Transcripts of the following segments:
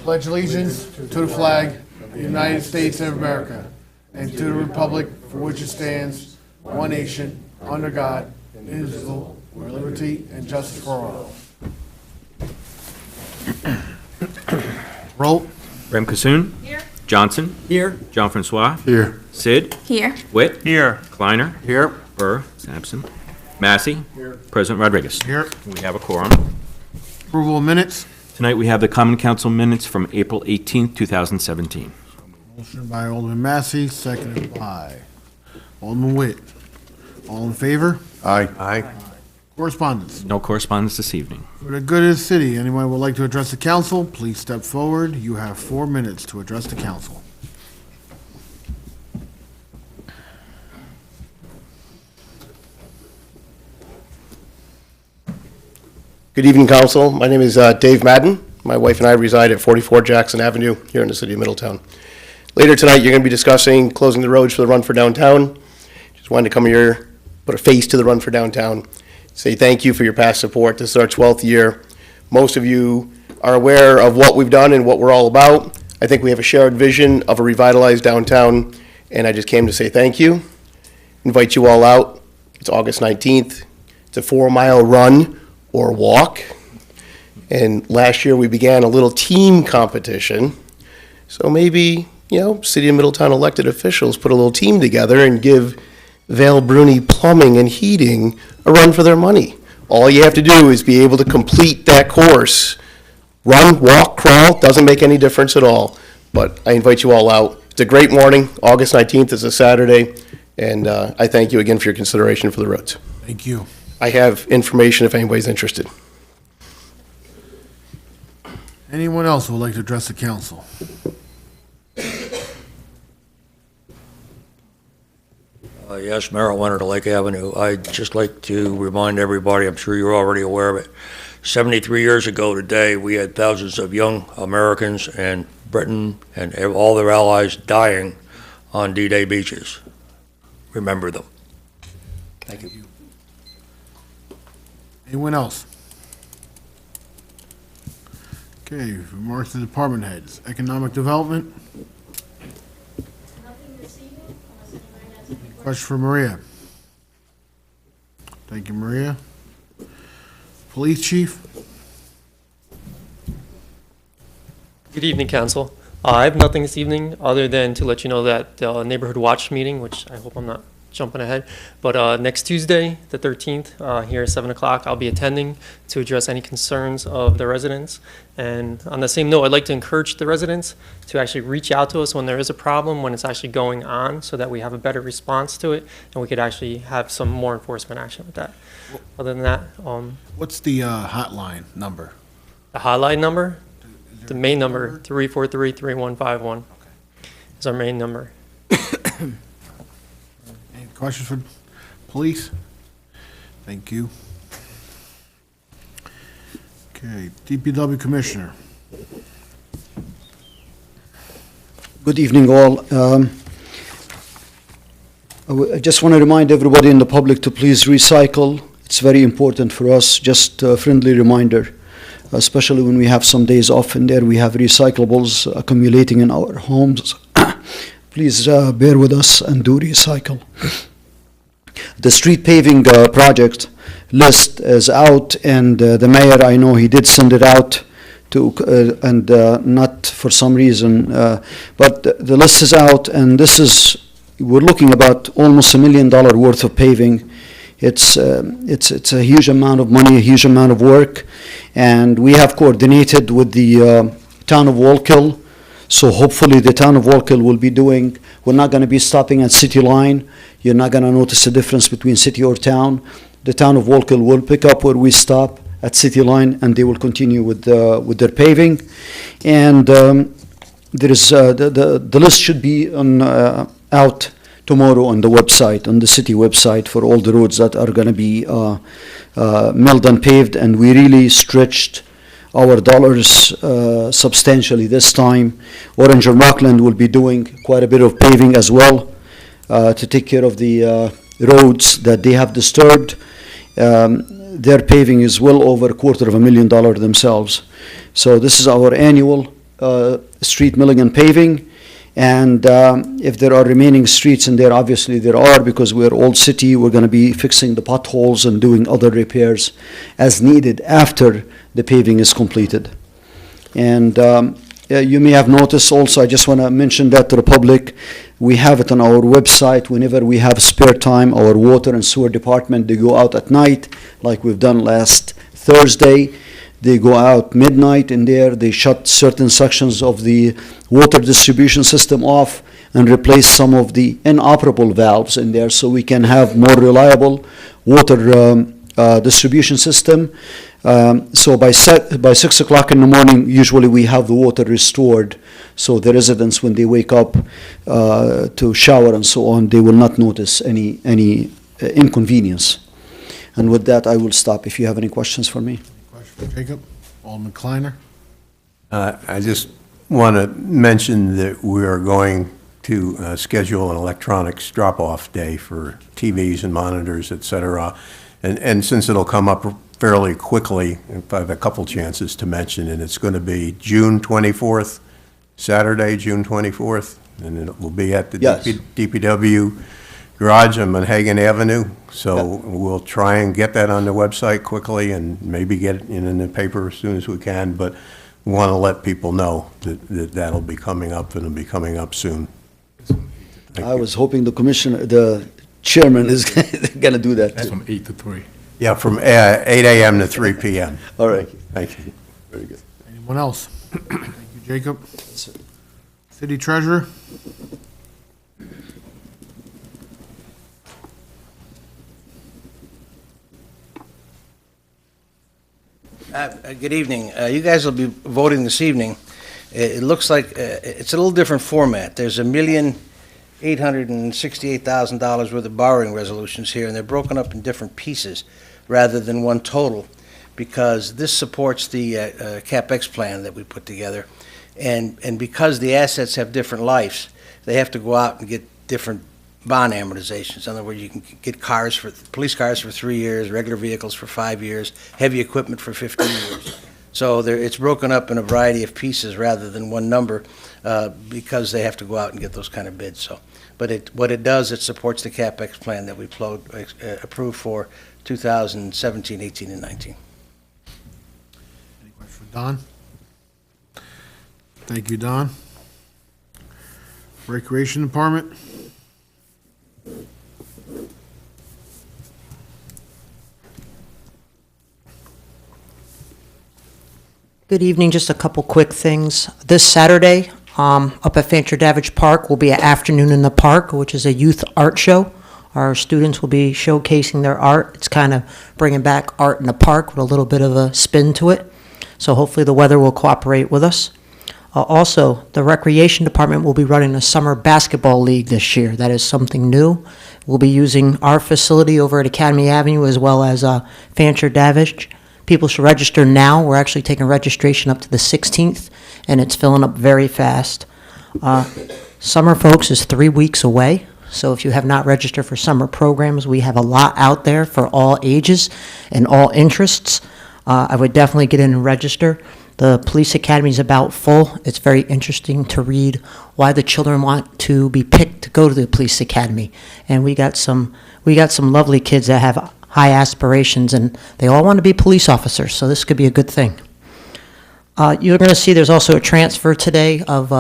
pledge allegiance to the flag of the United States of America and to the republic for which it stands, one nation, under God, indivisible, with liberty and justice for all. Roll. Rem Kassoon. Here. Johnson. Here. Jean-Francois. Here. Sid. Here. Witt. Here. Kleiner. Here. Burr is absent. Massey. Here. President Rodriguez. Here. We have a quorum. Approval of minutes. Tonight we have the Common Council minutes from April 18th, 2017. Motion by Alderman Massey, seconded by Alderman Witt. All in favor? Aye. Correspondence. No correspondence this evening. For the good of the city, anyone would like to address the council, please step forward. You have 4 minutes to address the council. Good evening, Council. My name is Dave Madden. My wife and I reside at 44 Jackson Avenue here in the city of Middletown. Later tonight, you're going to be discussing closing the roads for the Run for Downtown. Just wanted to come here, put a face to the Run for Downtown, say thank you for your past support. This is our 12th year. Most of you are aware of what we've done and what we're all about. I think we have a shared vision of a revitalized downtown, and I just came to say thank you. Invite you all out. It's August 19th. It's a 4-mile run or walk. And last year we began a little team competition. So maybe, City of Middletown elected officials put a little team together and give Vale Bruni Plumbing and Heating a run for their money. All you have to do is be able to complete that course. Run, walk, crawl, doesn't make any difference at all. But I invite you all out. It's a great morning. August 19th is a Saturday. And I thank you again for your consideration for the roads. Thank you. I have information if anybody's interested. Anyone else who would like to address the council? Yes, Merrill Leonard, Lake Avenue. I'd just like to remind everybody, I'm sure you're already aware of it, 73 years ago today, we had thousands of young Americans and Britain and all their allies dying on D-Day beaches. Remember them. Thank you. Anyone else? Okay, remarks to department heads. Economic development. Nothing this evening, unless anyone has any Question for Maria. Thank you, Maria. Police chief. Good evening, Council. I have nothing this evening other than to let you know that the Neighborhood Watch meeting, which I hope I'm not jumping ahead, but next Tuesday, the 13th, here at 7 o'clock, I'll be attending to address any concerns of the residents. And on the same note, I'd like to encourage the residents to actually reach out to us when there is a problem, when it's actually going on, so that we have a better response to it, and we could actually have some more enforcement action with that. Other than that, What's the hotline number? the hotline number, the main number, 343-3151, is our main number. Any questions for police? Thank you. Okay, DPW Commissioner. Good evening, all. I just want to remind everybody in the public to please recycle. It's very important for us. Just a friendly reminder, especially when we have some days off in there, we have recyclables accumulating in our homes. Please bear with us and do recycle. The street paving project list is out, and the mayor, I know he did send it out to, and not for some reason, but the list is out, and this is, we're looking about almost $1 million worth of paving. It's a huge amount of money, a huge amount of work, and we have coordinated with the town of Wallkill. So hopefully the town of Wallkill will be doing, we're not going to be stopping at City Line. You're not going to notice a difference between city or town. The town of Wallkill will pick up where we stop at City Line, and they will continue with their paving. And there is the list should be on out tomorrow on the website, on the city website, for all the roads that are going to be milled and paved. And we really stretched our dollars substantially this time. Orange and Rockland will be doing quite a bit of paving as well to take care of the roads that they have disturbed. Their paving is well over $250,000 themselves. So this is our annual street milling and paving. And if there are remaining streets in there, obviously there are, because we're old city, we're going to be fixing the potholes and doing other repairs as needed after the paving is completed. And you may have noticed also, I just want to mention that to the public, we have it on our website whenever we have spare time. Our water and sewer department, they go out at night, like we've done last Thursday. They go out midnight in there, they shut certain sections of the water distribution system off and replace some of the inoperable valves in there so we can have more reliable water distribution system. So by 6 o'clock in the morning, usually we have the water restored, so the residents, when they wake up to shower and so on, they will not notice any inconvenience. And with that, I will stop if you have any questions for me. Question for Jacob? Alderman Kleiner? I just want to mention that we are going to schedule an electronics drop-off day for TVs and monitors, et cetera. And since it'll come up fairly quickly, if I have a couple chances to mention, and it's going to be June 24th, Saturday, June 24th, and it will be at the Yes. DPW garage on Manhagan Avenue. So we'll try and get that on the website quickly and maybe get it in the paper as soon as we can, but we want to let people know that that'll be coming up, and it'll be coming up soon. Thank I you. was hoping the chairman is going to do that That's too. from 8 to 3. Yeah, from 8 a.m. to 3 p.m. All right. Thank you. Very good. Anyone else? Thank you, Jacob. City Treasurer? Good evening. You guys will be voting this evening. It looks like it's a little different format. There's $1,868,000 worth of borrowing resolutions here, and they're broken up in different pieces rather than one total, because this supports the CapEx plan that we put together. And because the assets have different lives, they have to go out and get different bond amortizations. In other words, you can get police cars for 3 years, regular vehicles for 5 years, heavy equipment for 15 years. So it's broken up in a variety of pieces rather than one number, because they have to go out and get those kind of bids. So, but what it does, it supports the CapEx plan that we approved for 2017, 18, and 19. Any question for Don? Thank you, Don. Recreation Department? Good evening, just a couple quick things. This Saturday, up at Fancher Davidge Park, will be an afternoon in the park, which is a youth art show. Our students will be showcasing their art. It's kind of bringing back art in the park with a little bit of a spin to it. So hopefully the weather will cooperate with us. Also, the Recreation Department will be running a summer basketball league this year. That is something new. We'll be using our facility over at Academy Avenue as well as Fancher Davidge. People should register now. We're actually taking registration up to the 16th, and it's filling up very fast. Summer, folks, is 3 weeks away, so if you have not registered for summer programs, we have a lot out there for all ages and all interests. I would definitely get in and register. The police academy is about full. It's very interesting to read why the children want to be picked to go to the police academy, and we got some lovely kids that have high aspirations, and they all want to be police officers, so this could be a good thing. You're going to see there's also a transfer today of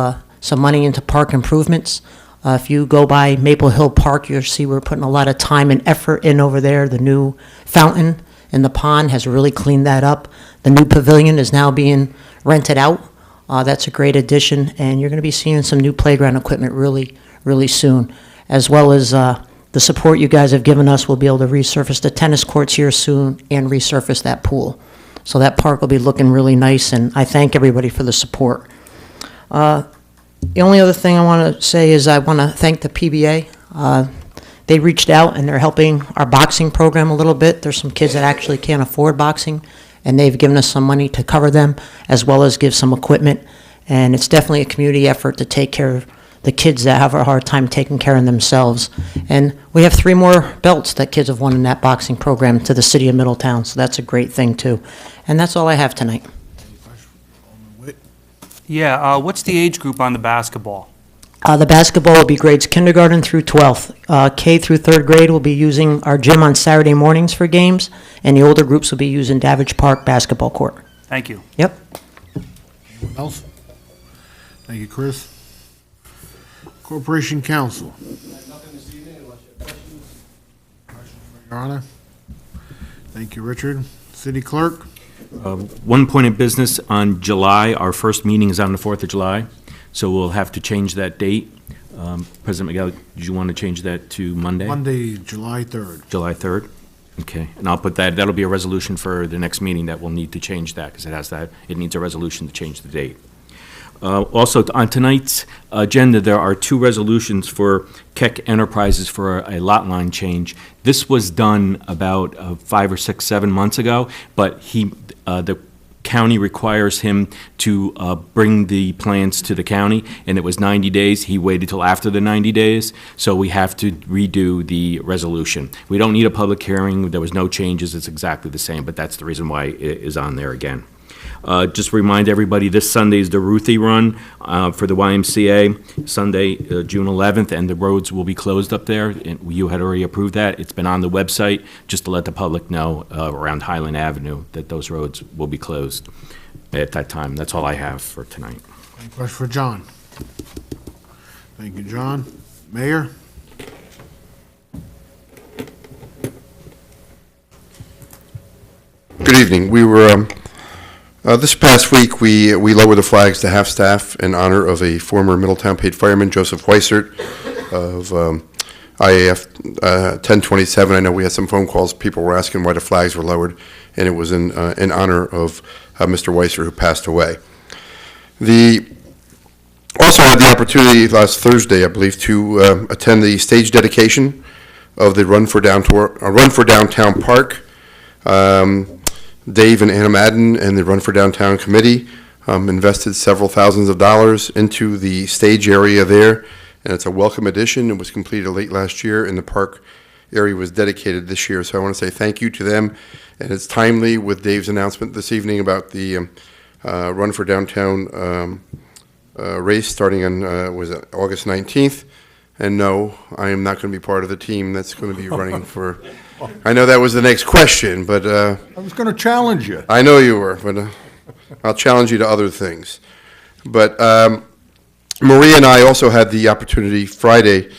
some money into park improvements. If you go by Maple Hill Park, you'll see we're putting a lot of time and effort in over there. The new fountain in the pond has really cleaned that up. The new pavilion is now being rented out. That's a great addition, and you're going to be seeing some new playground equipment really, really soon, as well as the support you guys have given us. We'll be able to resurface the tennis courts here soon and resurface that pool. So that park will be looking really nice, and I thank everybody for the support. The only other thing I want to say is I want to thank the PBA. They reached out, and they're helping our boxing program a little bit. There's some kids that actually can't afford boxing, and they've given us some money to cover them, as well as give some equipment. And it's definitely a community effort to take care of the kids that have a hard time taking care of themselves. And we have 3 more belts that kids have won in that boxing program to the city of Middletown, so that's a great thing too. And that's all I have tonight. Any question for Alderman Witt? Yeah, what's the age group on the basketball? The basketball will be grades kindergarten through 12th. K through third grade will be using our gym on Saturday mornings for games, and the older groups will be using Davidge Park basketball court. Thank you. Yep. Anyone else? Thank you, Chris. Corporation Council. Your Honor. Thank you, Richard. City Clerk. One point of business on July, our first meeting is on the 4th of July, so we'll have to change that date. President Miguel, did you want to change that to Monday? Monday, July 3rd. July 3rd? Okay, and I'll put that, that'll be a resolution for the next meeting that we'll need to change that, because it needs a resolution to change the date. Also, on tonight's agenda, there are two resolutions for Keck Enterprises for a lot line change. This was done about 5 or 6, 7 months ago, but the county requires him to bring the plans to the county, and it was 90 days. He waited till after the 90 days, so we have to redo the resolution. We don't need a public hearing. There was no changes. It's exactly the same, but that's the reason why it is on there again. Just remind everybody, this Sunday is the Ruthie Run for the YMCA, Sunday, June 11th, and the roads will be closed up there. And you had already approved that. It's been on the website, just to let the public know around Highland Avenue that those roads will be closed at that time. That's all I have for tonight. Any question for John? Thank you, John. Mayor? Good evening. We were, this past week, we lowered the flags to half-staff in honor of a former Middletown paid fireman, Joseph Weissert, of IAF 1027. I know we had some phone calls. People were asking why the flags were lowered, and it was in honor of Mr. Weissert, who passed away. Also had the opportunity last Thursday, I believe, to attend the stage dedication of the Run for Downtown Park. Dave and Anna Madden and the Run for Downtown Committee invested several thousands of dollars into the stage area there, and it's a welcome addition. It was completed late last year, and the park area was dedicated this year. So I want to say thank you to them, and it's timely with Dave's announcement this evening about the Run for Downtown race starting on was it August 19th. And no, I am not going to be part of the team that's going to be running for. I know that was the next question, but I was going to challenge you. I know you were, but I'll challenge you to other things. But Maria and I also had the opportunity Friday.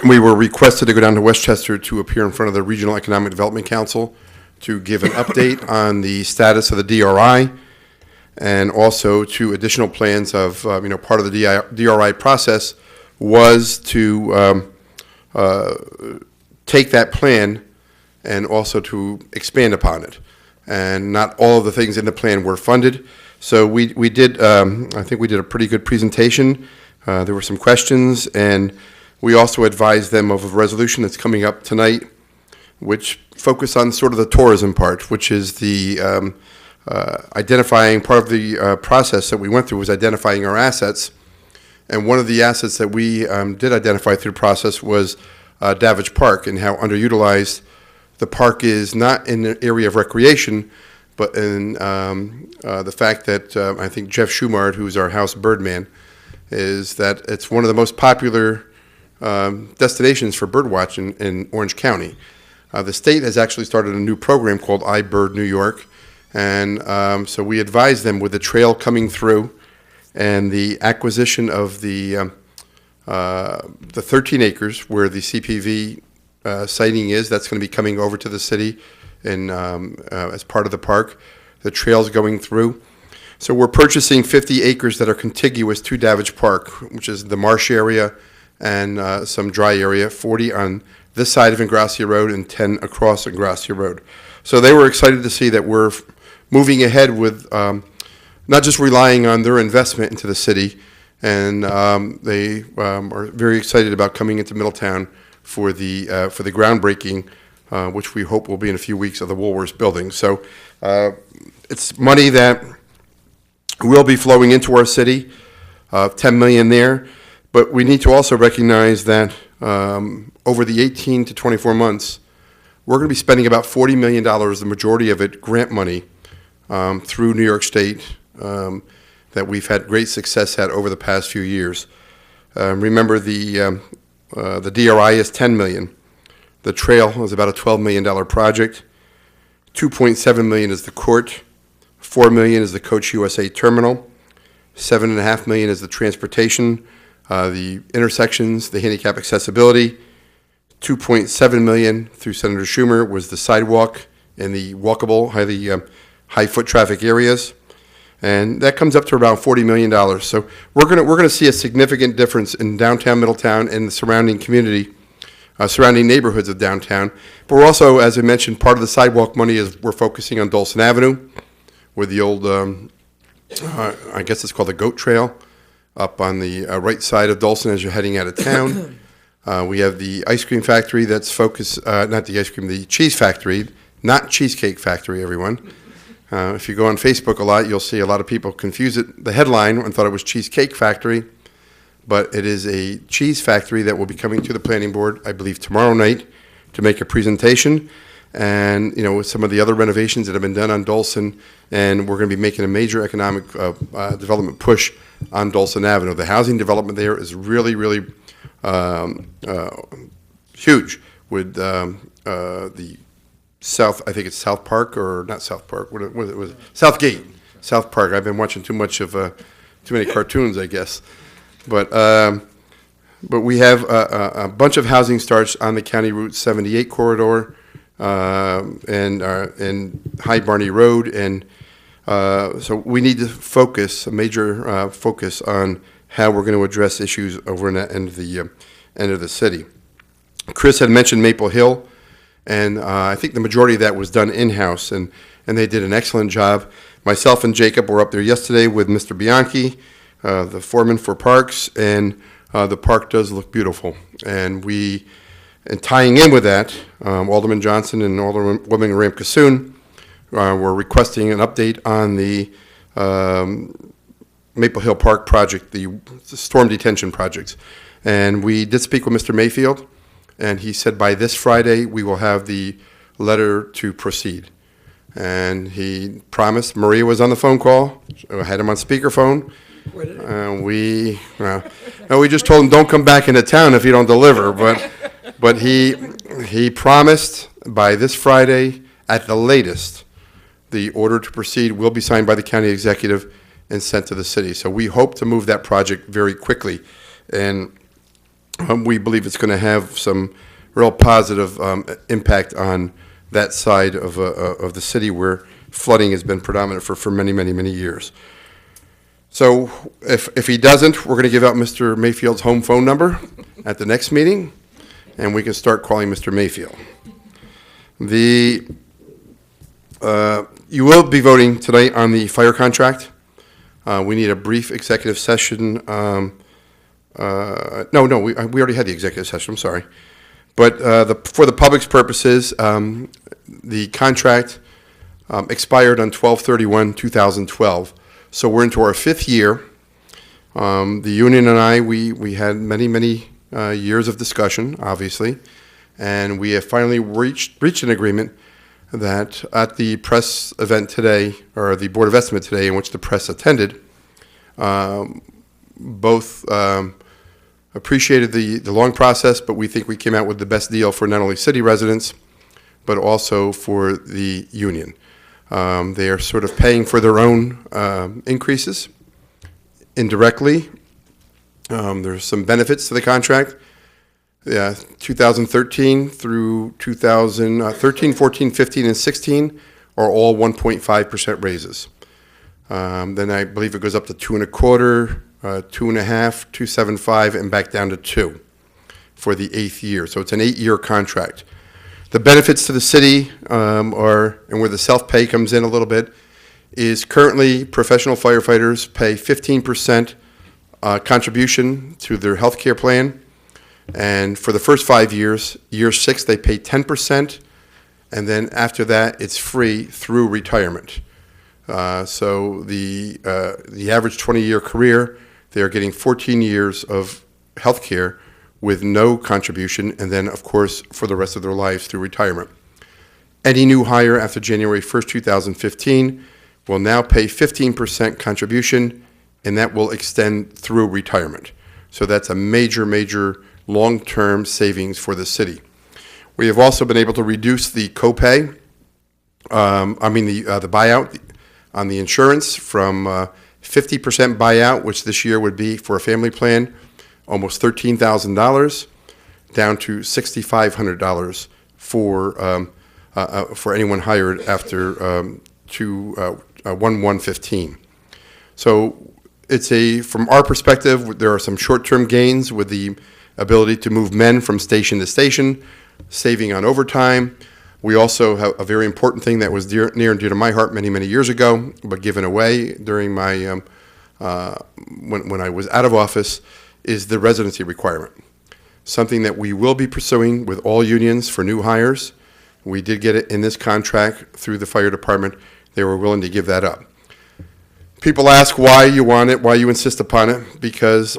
We were requested to go down to Westchester to appear in front of the Regional Economic Development Council to give an update on the status of the DRI, and also to additional plans of, part of the DRI process was to take that plan and also to expand upon it. And not all of the things in the plan were funded. So we did, I think we did a pretty good presentation. There were some questions, and we also advised them of a resolution that's coming up tonight, which focused on sort of the tourism part, which is the identifying, part of the process that we went through was identifying our assets. And one of the assets that we did identify through the process was Davidge Park, and how underutilized the park is, not in the area of recreation, but in the fact that I think Jeff Schumard, who's our house birdman, is that it's one of the most popular destinations for birdwatching in Orange County. The state has actually started a new program called iBird New York, and so we advised them with the trail coming through and the acquisition of the 13 acres where the CPV siting is. That's going to be coming over to the city and as part of the park. The trail's going through. So we're purchasing 50 acres that are contiguous to Davidge Park, which is the marsh area and some dry area, 40 on this side of Ingrassia Road and 10 across Ingrassia Road. So they were excited to see that we're moving ahead with not just relying on their investment into the city, and they are very excited about coming into Middletown for the groundbreaking, which we hope will be in a few weeks, of the Woolworths building. So it's money that will be flowing into our city, $10 million there, but we need to also recognize that over the 18 to 24 months, we're going to be spending about $40 million, the majority of it grant money, through New York State, that we've had great success at over the past few years. Remember, the DRI is $10 million. The trail is about a $12 million project. $2.7 million is the court. $4 million is the Coach USA terminal. $7.5 million is the transportation, the intersections, the handicap accessibility. $2.7 million through Senator Schumer was the sidewalk and the walkable, high foot traffic areas. And that comes up to around $40 million. So we're gonna see a significant difference in downtown Middletown and the surrounding community, surrounding neighborhoods of downtown. But we're also, as I mentioned, part of the sidewalk money is we're focusing on Dolson Avenue with the old, I guess it's called the Goat Trail, up on the right side of Dolson as you're heading out of town. We have the ice cream factory that's focused, not the ice cream, the cheese factory, not Cheesecake Factory, everyone. If you go on Facebook a lot, you'll see a lot of people confuse it, the headline, and thought it was Cheesecake Factory, but it is a cheese factory that will be coming to the planning board, I believe, tomorrow night to make a presentation. And, you know, with some of the other renovations that have been done on Dolson, and we're going to be making a major economic development push on Dolson Avenue. The housing development there is really, really huge with the South, I think it's South Park, or not South Park, what was it? Southgate, South Park. I've been watching too much of, too many cartoons, I guess. But we have a bunch of housing starts on the County Route 78 corridor, and High Barney Road, and so we need to focus, a major focus on how we're going to address issues over in that end of the city. Chris had mentioned Maple Hill, and I think the majority of that was done in-house, and they did an excellent job. Myself and Jacob were up there yesterday with Mr. Bianchi, the foreman for parks, and the park does look beautiful. And tying in with that, Alderman Johnson and Alderwoman Ramkissoon were requesting an update on the Maple Hill Park project, the storm detention projects. And we did speak with Mr. Mayfield, and he said by this Friday we will have the letter to proceed. And he promised, Maria was on the phone call, I had him on speakerphone. We just told him don't come back into town if you don't deliver, but he promised by this Friday at the latest the order to proceed will be signed by the county executive and sent to the city. So we hope to move that project very quickly, and we believe it's going to have some real positive impact on that side of the city where flooding has been predominant for many, many, many years. So if he doesn't, we're going to give out Mr. Mayfield's home phone number at the next meeting, and we can start calling Mr. Mayfield. You will be voting tonight on the fire contract. We need a brief executive session. We already had the executive session, I'm sorry. But for the public's purposes, the contract expired on 12/31/2012. So we're into our 5th year. The union and I, we had many, many years of discussion, obviously, and we have finally reached an agreement that at the press event today, or the Board of Estimate today, in which the press attended, both appreciated the long process, but we think we came out with the best deal for not only city residents, but also for the union. They are sort of paying for their own increases indirectly. There's some benefits to the contract. 2013 through 2013, 14, 15, and 16 are all 1.5% raises. Then I believe it goes up to 2.25%, 2.5%, 2.75%, and back down to 2% for the 8th year. So it's an 8-year contract. The benefits to the city are, and where the self-pay comes in a little bit, is currently professional firefighters pay 15% contribution to their health care plan. And for the first 5 years, year 6, they pay 10%. And then after that, it's free through retirement. So the average 20-year career, they are getting 14 years of health care with no contribution, and then, of course, for the rest of their lives through retirement. Any new hire after January 1st, 2015 will now pay 15% contribution and that will extend through retirement. So that's a major, major long-term savings for the city. We have also been able to reduce the copay, the buyout on the insurance from 50% buyout, which this year would be for a family plan, almost $13,000, down to $6,500 for anyone hired after 1/1/15. So from our perspective, there are some short-term gains with the ability to move men from station to station, saving on overtime. We also have a very important thing that was near and dear to my heart many, many years ago, but given away during my when I was out of office, is the residency requirement. Something that we will be pursuing with all unions for new hires. We did get it in this contract through the fire department. They were willing to give that up. People ask why you want it, why you insist upon it, because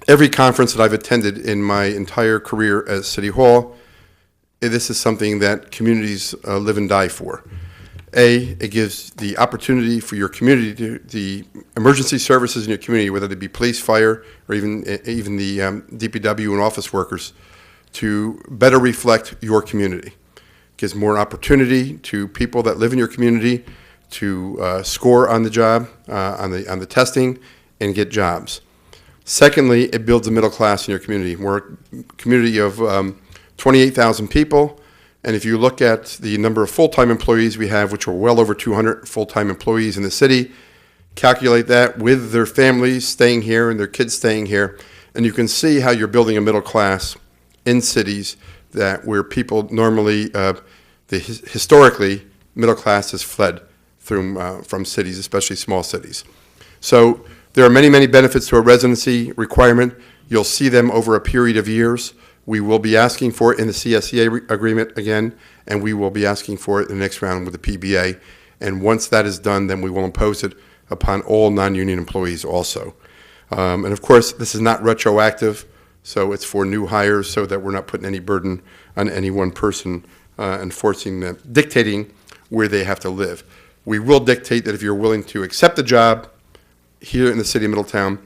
every conference that I've attended in my entire career at City Hall, this is something that communities live and die for. It gives the opportunity for your community, the emergency services in your community, whether they be police, fire, or even the DPW and office workers, to better reflect your community. It gives more opportunity to people that live in your community to score on the job, on the testing, and get jobs. Secondly, it builds a middle class in your community. We're a community of 28,000 people. And if you look at the number of full-time employees we have, which are well over 200 full-time employees in the city, calculate that with their families staying here and their kids staying here, and you can see how you're building a middle class in cities where people normally, historically, middle class has fled from cities, especially small cities. So there are many, many benefits to a residency requirement. You'll see them over a period of years. We will be asking for it in the CSEA agreement again, and we will be asking for it in the next round with the PBA. And once that is done, then we will impose it upon all non-union employees also. And of course, this is not retroactive, so it's for new hires so that we're not putting any burden on any one person and forcing them, dictating where they have to live. We will dictate that if you're willing to accept the job here in the city of Middletown,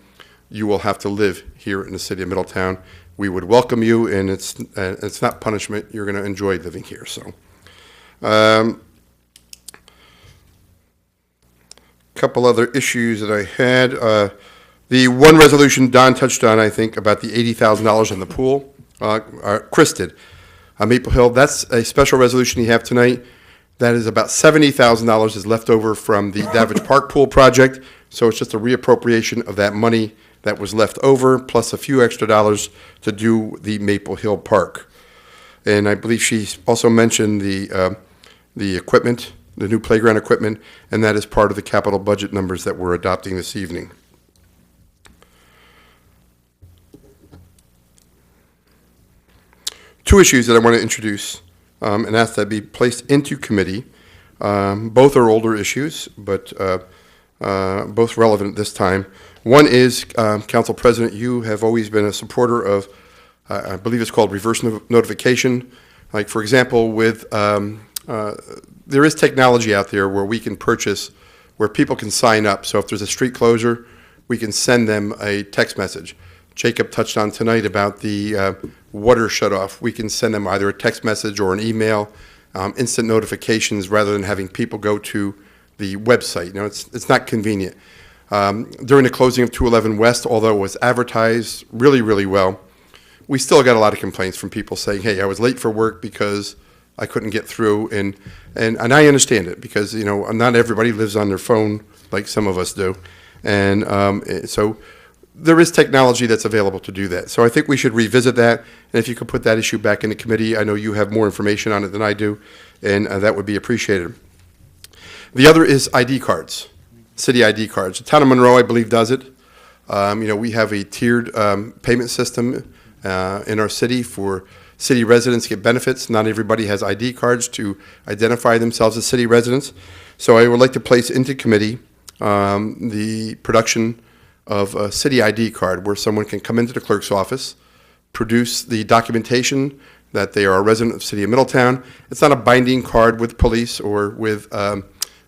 you will have to live here in the city of Middletown. We would welcome you, and it's not punishment. You're going to enjoy living here. So, couple other issues that I had. The one resolution Don touched on, I think, about the $80,000 in the pool. Chris did. Maple Hill, that's a special resolution you have tonight. That is about $70,000 is left over from the Davidge Park Pool project. So it's just a reappropriation of that money that was left over, plus a few extra dollars to do the Maple Hill Park. And I believe she also mentioned the equipment, the new playground equipment, and that is part of the capital budget numbers that we're adopting this evening. Two issues that I want to introduce and ask that be placed into committee. Both are older issues, but both relevant at this time. One is, Council President, you have always been a supporter of, I believe it's called reverse notification. Like, for example, with there is technology out there where we can purchase, where people can sign up. So if there's a street closure, we can send them a text message. Jacob touched on tonight about the water shutoff. We can send them either a text message or an email, instant notifications, rather than having people go to the website. You know, it's not convenient. During the closing of 211 West, although it was advertised really, really well, we still got a lot of complaints from people saying, hey, I was late for work because I couldn't get through. And I understand it, because, you know, not everybody lives on their phone like some of us do. And so there is technology that's available to do that. So I think we should revisit that. And if you could put that issue back in the committee, I know you have more information on it than I do, and that would be appreciated. The other is ID cards, city ID cards. The town of Monroe, I believe, does it. You know, we have a tiered payment system in our city for city residents to get benefits. Not everybody has ID cards to identify themselves as city residents. So I would like to place into committee the production of a city ID card, where someone can come into the clerk's office, produce the documentation that they are a resident of the city of Middletown. It's not a binding card with police or with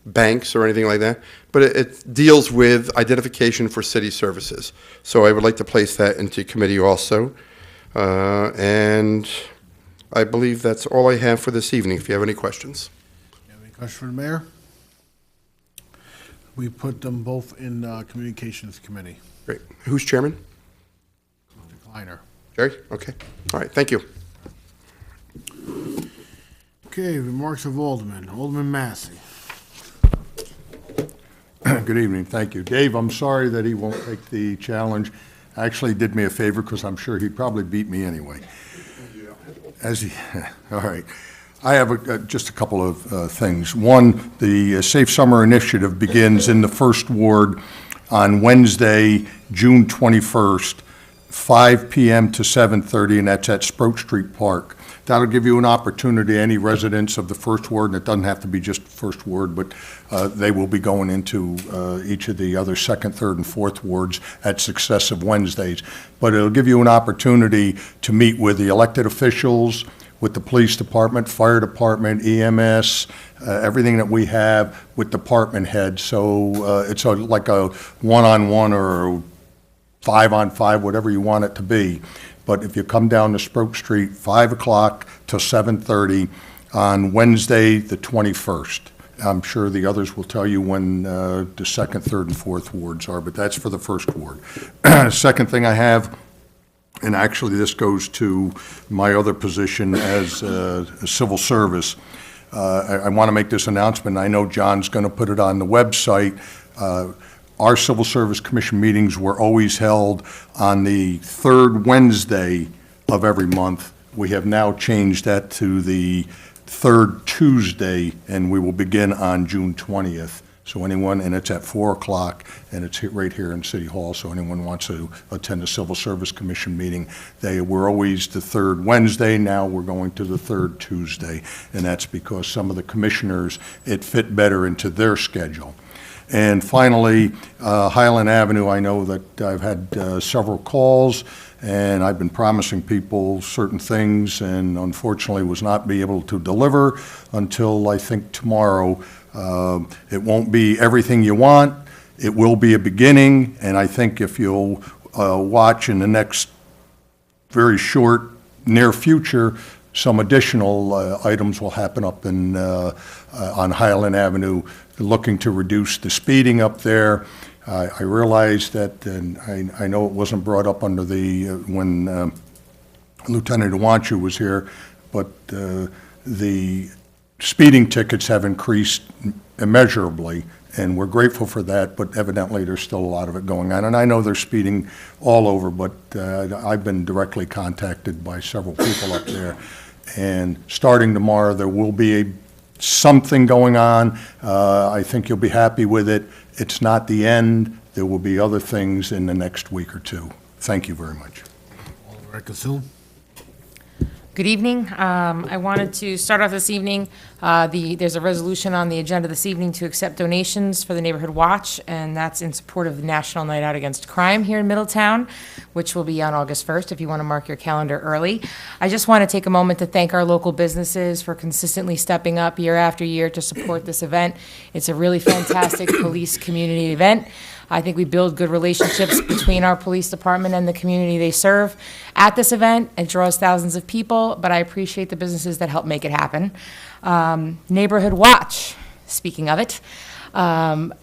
banks or anything like that, but it deals with identification for city services. So I would like to place that into committee also. And I believe that's all I have for this evening, if you have any questions. You have any questions for the mayor? We put them both in Communications Committee. Great. Who's chairman? Kleiner. Jerry? Okay. All right, thank you. Okay, remarks of Alderman. Alderman Massey. Good evening, thank you. Dave, I'm sorry that he won't take the challenge. Actually did me a favor because I'm sure he'd probably beat me anyway. All right. I have just a couple of things. One, the Safe Summer Initiative begins in the First Ward on Wednesday, June 21st, 5 p.m. to 7:30, and that's at Sproat Street Park. That'll give you an opportunity, any residents of the First Ward, and it doesn't have to be just First Ward, but they will be going into each of the other Second, Third, and Fourth Wards at successive Wednesdays. But it'll give you an opportunity to meet with the elected officials, with the police department, fire department, EMS, everything that we have with department heads. So it's like a one-on-one or 5-on-5, whatever you want it to be. But if you come down to Sproat Street, 5 o'clock to 7:30 on Wednesday, the 21st. I'm sure the others will tell you when the Second, Third, and Fourth Wards are, but that's for the First Ward. Second thing I have, and actually this goes to my other position as a civil service. I want to make this announcement. I know John's going to put it on the website. Our Civil Service Commission meetings were always held on the third Wednesday of every month. We have now changed that to the third Tuesday, and we will begin on June 20th. So anyone, and it's at 4 o'clock, and it's right here in City Hall, so anyone wants to attend a Civil Service Commission meeting, they were always the third Wednesday. Now we're going to the third Tuesday, and that's because some of the commissioners, it fit better into their schedule. And finally, Highland Avenue, I know that I've had several calls, and I've been promising people certain things, and unfortunately was not be able to deliver until I think tomorrow. It won't be everything you want. It will be a beginning, and I think if you'll watch in the next very short, near future, some additional items will happen up in on Highland Avenue, looking to reduce the speeding up there. I realize that, and I know it wasn't brought up under the, when Lieutenant Iwanchu was here, but the speeding tickets have increased immeasurably, and we're grateful for that, but evidently there's still a lot of it going on. And I know they're speeding all over, but I've been directly contacted by several people up there. And starting tomorrow, there will be something going on. I think you'll be happy with it. It's not the end. There will be other things in the next week or two. Thank you very much. Alderman Kasum. Good evening. I wanted to start off this evening. There's a resolution on the agenda this evening to accept donations for the Neighborhood Watch, and that's in support of the National Night Out Against Crime here in Middletown, which will be on August 1st, if you want to mark your calendar early. I just want to take a moment to thank our local businesses for consistently stepping up year after year to support this event. It's a really fantastic police community event. I think we build good relationships between our police department and the community they serve at this event. It draws thousands of people, but I appreciate the businesses that help make it happen. Neighborhood Watch, speaking of it. Lieutenant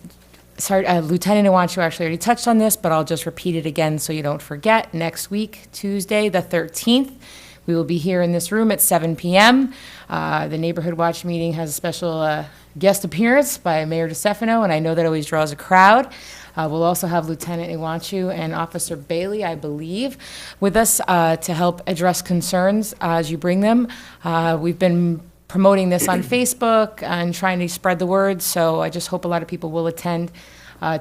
Iwanchu actually already touched on this, but I'll just repeat it again so you don't forget. Next week, Tuesday, the 13th, we will be here in this room at 7 p.m. The Neighborhood Watch meeting has a special guest appearance by Mayor DeStefano, and I know that always draws a crowd. We'll also have Lieutenant Iwanchu and Officer Bailey, I believe, with us to help address concerns as you bring them. We've been promoting this on Facebook and trying to spread the word, so I just hope a lot of people will attend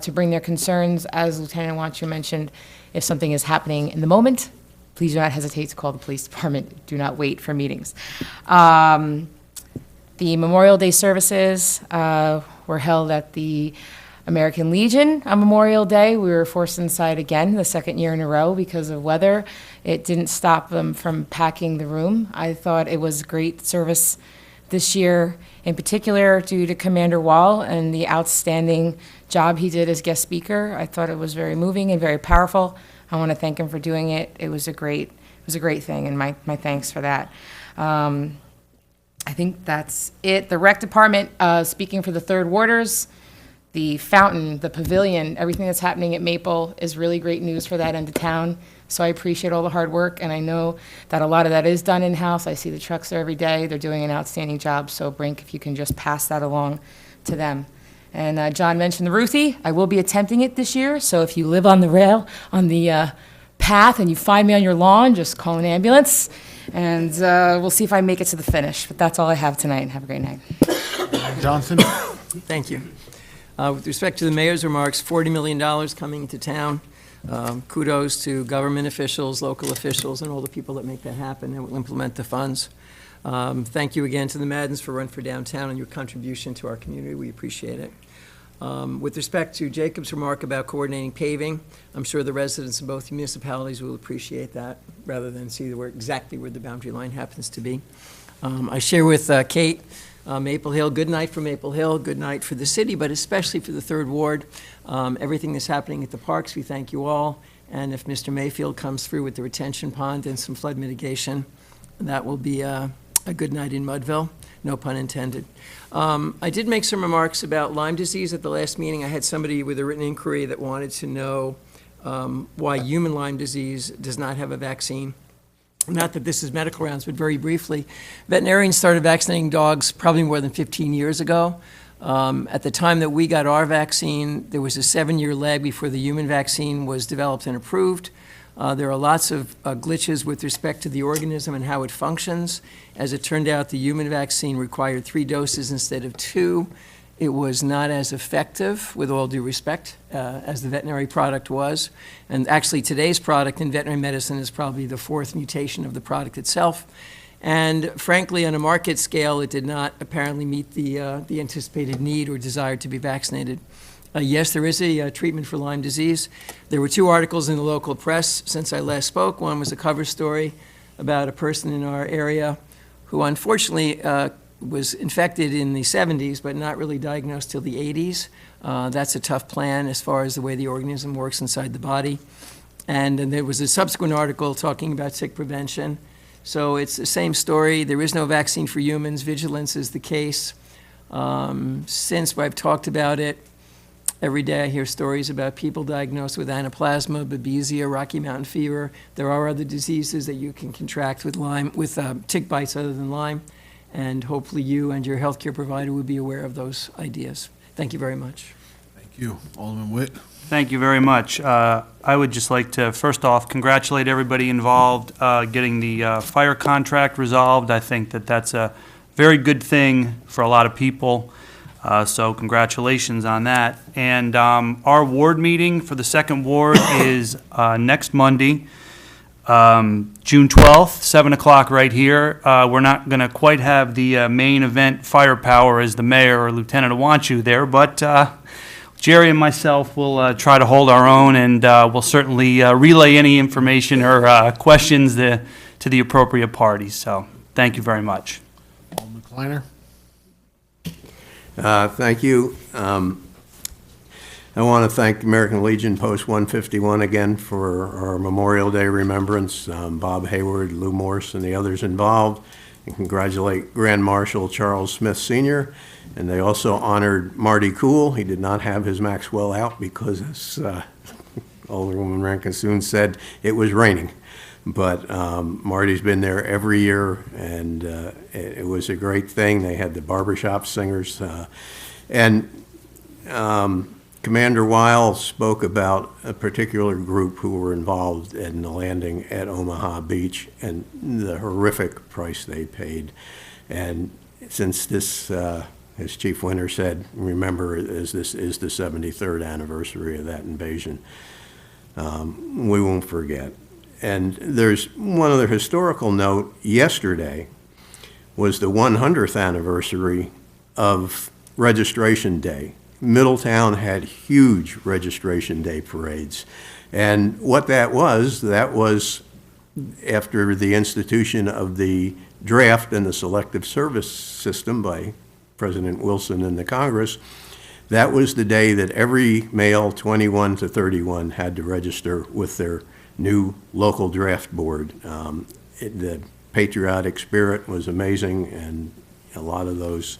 to bring their concerns. As Lieutenant Iwanchu mentioned, if something is happening in the moment, please do not hesitate to call the police department. Do not wait for meetings. The Memorial Day services were held at the American Legion on Memorial Day. We were forced inside again the second year in a row because of weather. It didn't stop them from packing the room. I thought it was great service this year, in particular due to Commander Wall and the outstanding job he did as guest speaker. I thought it was very moving and very powerful. I want to thank him for doing it. It was a great thing, and my thanks for that. I think that's it. The rec department, speaking for the third warders, the fountain, the pavilion, everything that's happening at Maple is really great news for that end of town. So I appreciate all the hard work, and I know that a lot of that is done in-house. I see the trucks there every day. They're doing an outstanding job. So Brink, if you can just pass that along to them. And John mentioned the Ruthie. I will be attempting it this year. So if you live on the rail, on the path, and you find me on your lawn, just call an ambulance. And we'll see if I make it to the finish. But that's all I have tonight. Have a great night. Johnson? Thank you. With respect to the mayor's remarks, $40 million coming to town. Kudos to government officials, local officials, and all the people that make that happen and will implement the funds. Thank you again to the Maddens for Run for Downtown and your contribution to our community. We appreciate it. With respect to Jacob's remark about coordinating paving, I'm sure the residents of both municipalities will appreciate that rather than see exactly where the boundary line happens to be. I share with Kate, Maple Hill, good night for Maple Hill, good night for the city, but especially for the Third Ward. Everything that's happening at the parks, we thank you all. And if Mr. Mayfield comes through with the retention pond and some flood mitigation, that will be a good night in Mudville, no pun intended. I did make some remarks about Lyme disease at the last meeting. I had somebody with a written inquiry that wanted to know why human Lyme disease does not have a vaccine. Not that this is medical rounds, but very briefly, veterinarians started vaccinating dogs probably more than 15 years ago. At the time that we got our vaccine, there was a 7-year lag before the human vaccine was developed and approved. There are lots of glitches with respect to the organism and how it functions. As it turned out, the human vaccine required 3 doses instead of 2. It was not as effective, with all due respect, as the veterinary product was. And actually, today's product in veterinary medicine is probably the 4th mutation of the product itself. And frankly, on a market scale, it did not apparently meet the anticipated need or desire to be vaccinated. Yes, there is a treatment for Lyme disease. There were 2 articles in the local press since I last spoke. One was a cover story about a person in our area who unfortunately was infected in the 70s, but not really diagnosed till the 80s. That's a tough plan as far as the way the organism works inside the body. And then there was a subsequent article talking about tick prevention. So it's the same story. There is no vaccine for humans. Vigilance is the case. Since I've talked about it, every day I hear stories about people diagnosed with anaplasma, babesia, Rocky Mountain fever. There are other diseases that you can contract with Lyme, with tick bites other than Lyme. And hopefully you and your healthcare provider will be aware of those ideas. Thank you very much. Thank you. Alderman Witt? Thank you very much. I would just like to, first off, congratulate everybody involved getting the fire contract resolved. I think that that's a very good thing for a lot of people. So congratulations on that. And our ward meeting for the 2nd Ward is next Monday, June 12th, 7 o'clock right here. We're not going to quite have the main event firepower as the mayor or lieutenant want you there, but Jerry and myself will try to hold our own, and we'll certainly relay any information or questions to the appropriate parties. So thank you very much. Alderman Kleiner? Thank you. I want to thank American Legion Post 151 again for our Memorial Day remembrance, Bob Hayward, Lou Morse, and the others involved, and congratulate Grand Marshal Charles Smith Sr. And they also honored Marty Cool. He did not have his Maxwell out because, as Alderwoman Rankin-Soon said, it was raining. But Marty's been there every year, and it was a great thing. They had the barbershop singers. Commander Weil spoke about a particular group who were involved in the landing at Omaha Beach and the horrific price they paid. And since this, as Chief Winter said, remember, as this is the 73rd anniversary of that invasion, we won't forget. And there's one other historical note. Yesterday was the 100th anniversary of Registration Day. Middletown had huge Registration Day parades. And what that was after the institution of the draft in the Selective Service System by President Wilson and the Congress, that was the day that every male 21 to 31 had to register with their new local draft board. The patriotic spirit was amazing, and a lot of those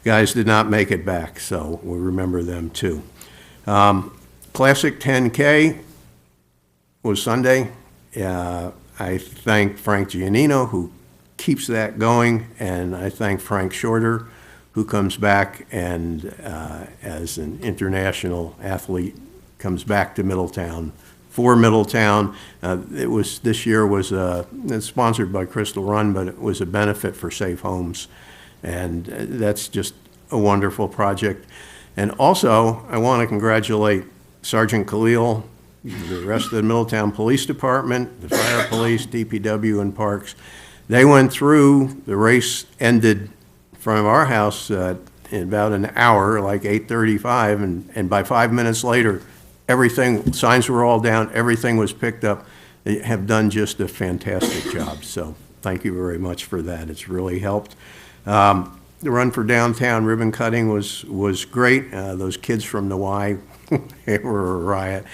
guys did not make it back, so we remember them too. Classic 10K was Sunday. I thank Frank Giannino, who keeps that going, and I thank Frank Shorter, who comes back and, as an international athlete, comes back to Middletown for Middletown. This year was it's sponsored by Crystal Run, but it was a benefit for Safe Homes, and that's just a wonderful project. And also, I want to congratulate Sergeant Khalil, the rest of the Middletown Police Department, the Fire Police, DPW, and Parks. They went through, the race ended in front of our house in about an hour, like 8:35, and by 5 minutes later, everything, signs were all down, everything was picked up. They have done just a fantastic job, so thank you very much for that. It's really helped. The Run for Downtown ribbon cutting was great. Those kids from the Y, they were a riot.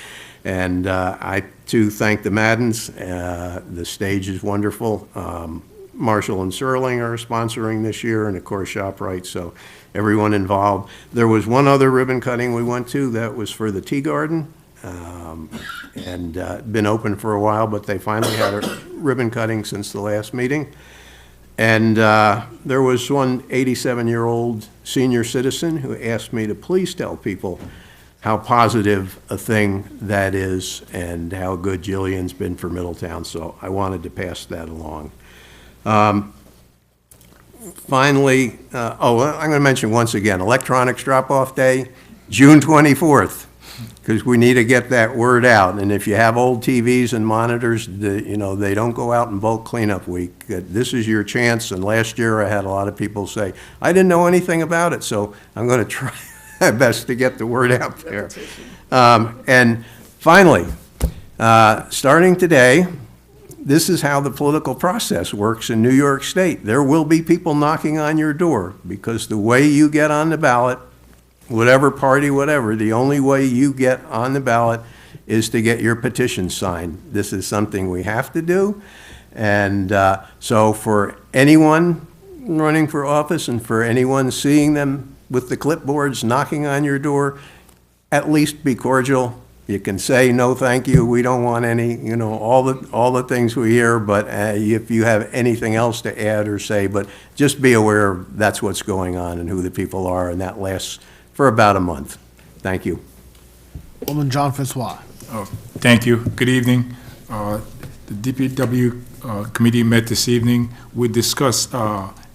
And I, too, thank the Maddens. The stage is wonderful. Marshall and Serling are sponsoring this year, and of course ShopRite, so everyone involved. There was one other ribbon cutting we went to that was for the Tea Garden, and been open for a while, but they finally had a ribbon cutting since the last meeting. And there was one 87-year-old senior citizen who asked me to please tell people how positive a thing that is and how good Jillian's been for Middletown, so I wanted to pass that along. Finally, I'm going to mention once again, electronics drop-off day, June 24th, because we need to get that word out. And if you have old TVs and monitors, they don't go out in bulk cleanup week. This is your chance, and last year I had a lot of people say, I didn't know anything about it, so I'm going to try my best to get the word out there. And finally, starting today, this is how the political process works in New York State. There will be people knocking on your door because the way you get on the ballot, whatever party, whatever, the only way you get on the ballot is to get your petition signed. This is something we have to do. And so for anyone running for office and for anyone seeing them with the clipboards knocking on your door, at least be cordial. You can say, no, thank you, we don't want any, all the things we hear, but if you have anything else to add or say, but just be aware that's what's going on and who the people are, and that lasts for about a month. Thank you. Alderman John Francois. Thank you. Good evening. The DPW committee met this evening. We discussed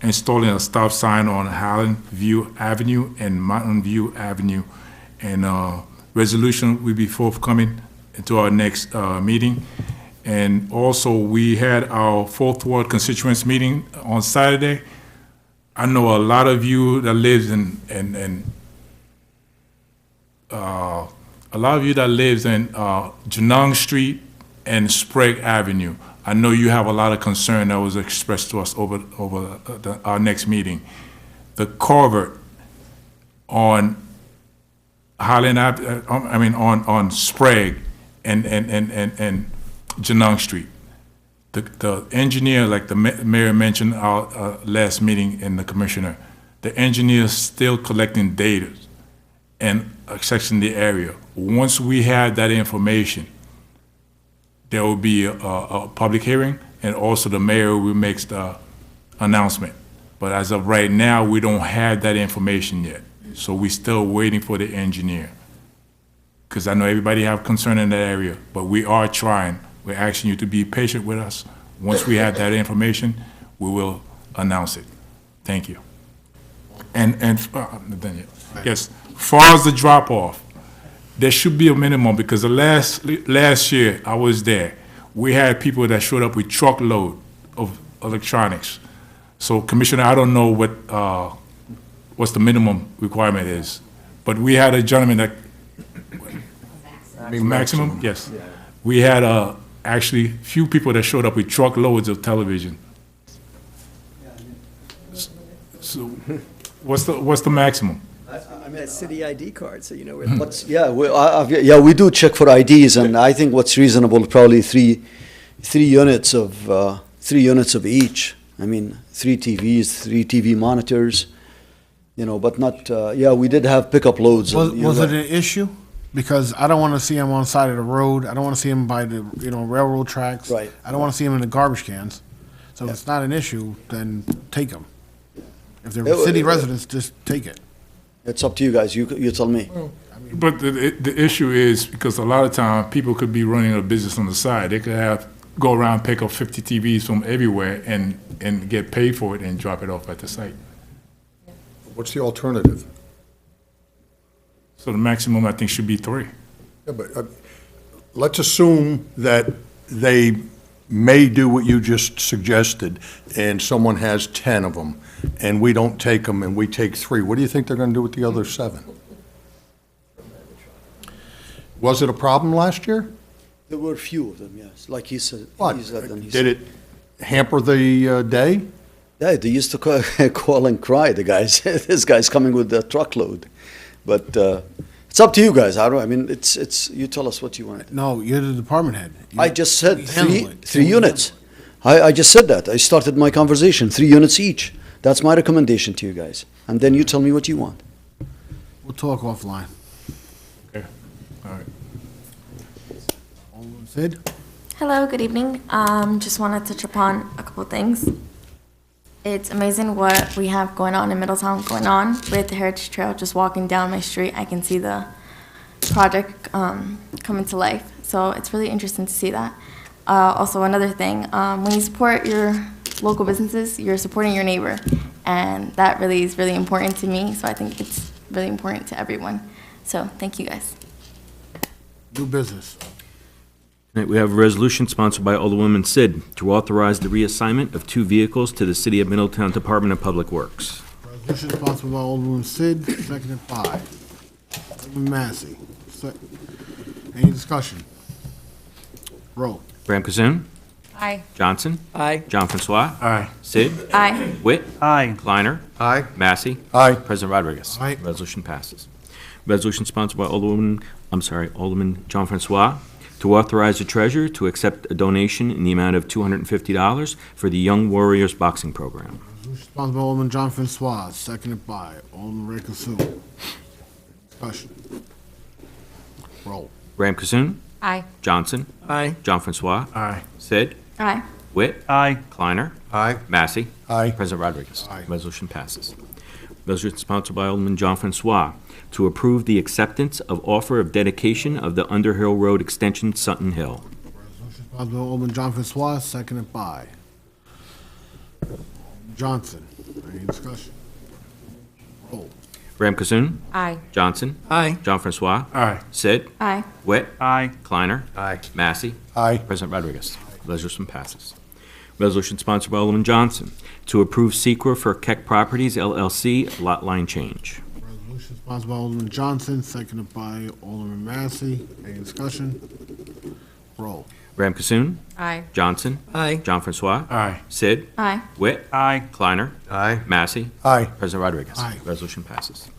installing a stop sign on Highland View Avenue and Mountain View Avenue, and resolution will be forthcoming to our next meeting. And also, we had our 4th Ward constituents meeting on Saturday. I know a lot of you that lives Genung Street and Sprague Avenue. I know you have a lot of concern that was expressed to us over our next meeting. The culvert on Highland on Sprague and Genung Street. The engineer, like the mayor mentioned our last meeting and the commissioner, the engineer is still collecting data and assessing the area. Once we have that information, there will be a public hearing, and also the mayor will make the announcement. But as of right now, we don't have that information yet. So we're still waiting for the engineer. Because I know everybody have concern in that area, but we are trying. We're asking you to be patient with us. Once we have that information, we will announce it. Thank you. Yes, far as the drop-off, there should be a minimum, because the last year I was there, we had people that showed up with truckload of electronics. So, Commissioner, I don't know what's the minimum requirement is, but we had a gentleman that maximum, yes. We had actually few people that showed up with truckloads of television. So what's the maximum? I mean, a city ID card, so you know where. What's, yeah, we do check for IDs, and I think what's reasonable, probably three units of each. I mean, 3 TVs, 3 TV monitors, you know, but not, yeah, we did have pickup loads. Was it an issue? Because I don't want to see them on the side of the road. I don't want to see them by the, railroad tracks. Right. I don't want to see them in the garbage cans. So if it's not an issue, then take them. If they're city residents, just take it. It's up to you guys, you tell me. But the issue is, because a lot of time, people could be running a business on the side. They could go around, pick up 50 TVs from everywhere and get paid for it and drop it off at the site. What's the alternative? So the maximum, I think, should be 3. Yeah, but let's assume that they may do what you just suggested, and someone has 10 of them, and we don't take them, and we take 3. What do you think they're going to do with the other 7? Was it a problem last year? There were a few of them, yes, like he said. What? He said, and he Did said. it hamper the day? Yeah, they used to call and cry, the guys. This guy's coming with a truckload. But it's up to you guys. I mean, it's you tell us what you want. No, you're the department head. I just said handle it. three units. I just said that. I started my conversation, 3 units each. That's my recommendation to you guys. And then you tell me what you want. We'll talk offline. Okay, all right. Alderman Sid? Hello, good evening. Just wanted to touch upon a couple things. It's amazing what we have going on in Middletown, going on with the Heritage Trail. Just walking down my street, I can see the project coming to life. So it's really interesting to see that. Also, another thing, when you support your local businesses, you're supporting your neighbor. And that really is really important to me. So I think it's really important to everyone. So thank you guys. Do business. Tonight, we have a resolution sponsored by Alderwoman Sid to authorize the reassignment of 2 vehicles to the City of Middletown Department of Public Works. Resolution sponsored by Alderman Sid, seconded by Alderman Massey. Any discussion? Roll. Graham Cassoon. Aye. Johnson. Aye. John Francois. Aye. Sid. Aye. Witt. Aye. Kleiner. Aye. Massey. Aye. President Rodriguez. Aye. Resolution passes. Resolution sponsored by Alderman John Francois to authorize the treasurer to accept a donation in the amount of $250 for the Young Warriors Boxing Program. Resolution sponsored by Alderman John Francois, seconded by Alderman Ray Cassoon. Discussion. Roll. Graham Cassoon. Aye. Johnson. Aye. John Francois. Aye. Sid. Aye. Witt. Aye. Kleiner. Aye. Massey. Aye. President Rodriguez. Aye. Resolution passes. Resolution sponsored by Alderman John Francois to approve the acceptance of offer of dedication of the Underhill Road Extension, Sutton Hill. Resolution sponsored by Alderman John Francois, seconded by Johnson. Any discussion? Roll. Graham Cassoon. Aye. Johnson. Aye. John Francois. Aye. Sid. Aye. Witt. Aye. Kleiner. Aye. Massey. Aye. President Rodriguez. Resolution passes. Resolution sponsored by Alderman Johnson to approve SEQA for Keck Properties LLC lot line change. Resolution sponsored by Alderman Johnson, seconded by Alderman Massey. Any discussion? Roll. Graham Cassoon. Aye. Johnson. Aye. John Francois. Aye. Sid. Aye. Witt. Aye. Kleiner. Aye. Massey. Aye. President Rodriguez. Aye. Resolution passes.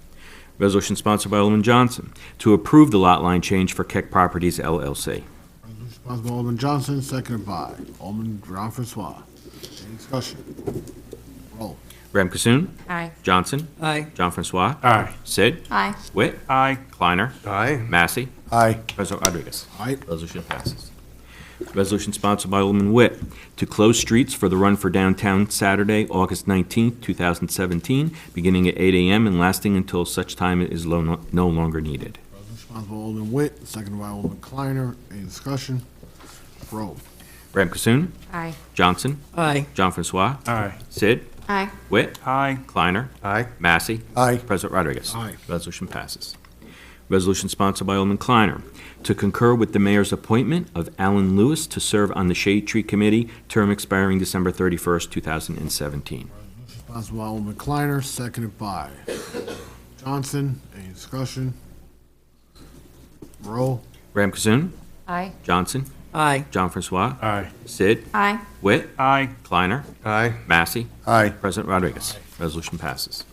Resolution sponsored by Alderman Johnson to approve the lot line change for Keck Properties LLC. Resolution sponsored by Alderman Johnson, seconded by Alderman John Francois. Any discussion? Roll. Graham Cassoon. Aye. Johnson. Aye. John Francois. Aye. Sid. Aye. Witt. Aye. Kleiner. Aye. Massey. Aye. President Rodriguez. Aye. Resolution passes. Resolution sponsored by Alderman Witt to close streets for the Run for Downtown Saturday, August 19th, 2017, beginning at 8 a.m. and lasting until such time it is no longer needed. Resolution sponsored by Alderman Witt, seconded by Alderman Kleiner. Any discussion? Roll. Graham Cassoon. Aye. Johnson. Aye. John Francois. Aye. Sid. Aye. Witt. Aye. Kleiner. Aye. Massey. Aye. President Rodriguez. Aye. Resolution passes. Resolution sponsored by Alderman Kleiner to concur with the mayor's appointment of Alan Lewis to serve on the Shade Tree Committee, term expiring December 31st, 2017. Sponsored by Alderman Kleiner, seconded by Johnson. Any discussion? Roll. Graham Cassoon. Aye. Johnson. Aye. John Francois. Aye. Sid. Aye. Witt. Aye. Kleiner. Aye. Massey. Aye. President Rodriguez. Resolution passes.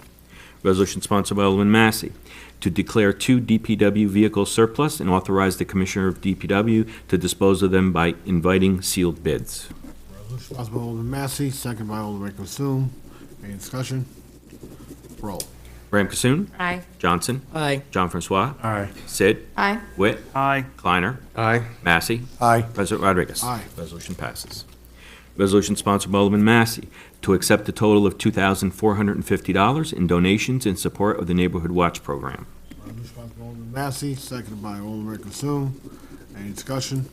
Resolution sponsored by Alderman Massey to declare 2 DPW vehicles surplus and authorize the Commissioner of DPW to dispose of them by inviting sealed bids. Resolution sponsored by Alderman Massey, second by Alderman Consoom. Any discussion? Roll. Graham Cassoon. Aye. Johnson. Aye. John Francois. Aye. Sid. Aye. Witt. Aye. Kleiner. Aye. Massey. Aye. President Rodriguez. Aye. Resolution passes. Resolution sponsored by Alderman Massey to accept a total of $2,450 in donations in support of the Neighborhood Watch Program. Resolution sponsored by Alderman Massey, seconded by Alderman Consoom. Any discussion?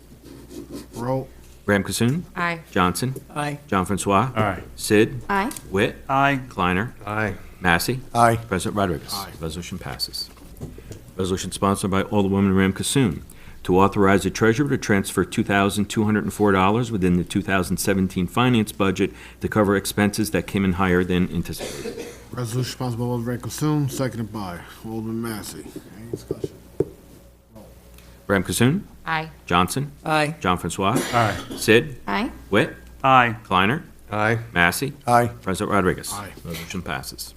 Roll. Graham Cassoon. Aye. Johnson. Aye. John Francois. Aye. Sid. Aye. Witt. Aye. Kleiner. Aye. Massey. Aye. President Rodriguez. Aye. Resolution passes. Resolution sponsored by Alderwoman Ram Cassoon to authorize the treasurer to transfer $2,204 within the 2017 finance budget to cover expenses that came in higher than anticipated. Resolution sponsored by Alderman Consoom, seconded by Alderman Massey. Any discussion? Ram Cassoon. Aye. Johnson. Aye. John Francois. Aye. Sid. Aye. Witt. Aye. Kleiner. Aye. Massey. Aye. President Rodriguez. Aye. Resolution passes.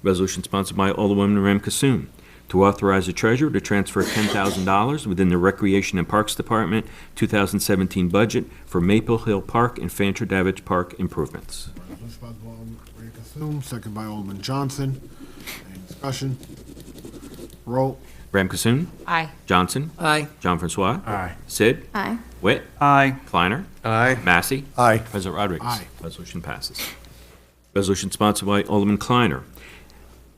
Resolution sponsored by Alderwoman Ram Cassoon to authorize the treasurer to transfer $10,000 within the Recreation and Parks Department 2017 budget for Maple Hill Park and Fancher Davidge Park improvements. Resolution sponsored by Alderman Consoom, seconded by Alderman Johnson. Any discussion? Roll. Ram Cassoon. Aye. Johnson. Aye. John Francois. Aye. Sid. Aye. Witt. Aye. Kleiner. Aye. Massey. Aye. President Rodriguez. Aye. Resolution passes. Resolution sponsored by Alderman Kleiner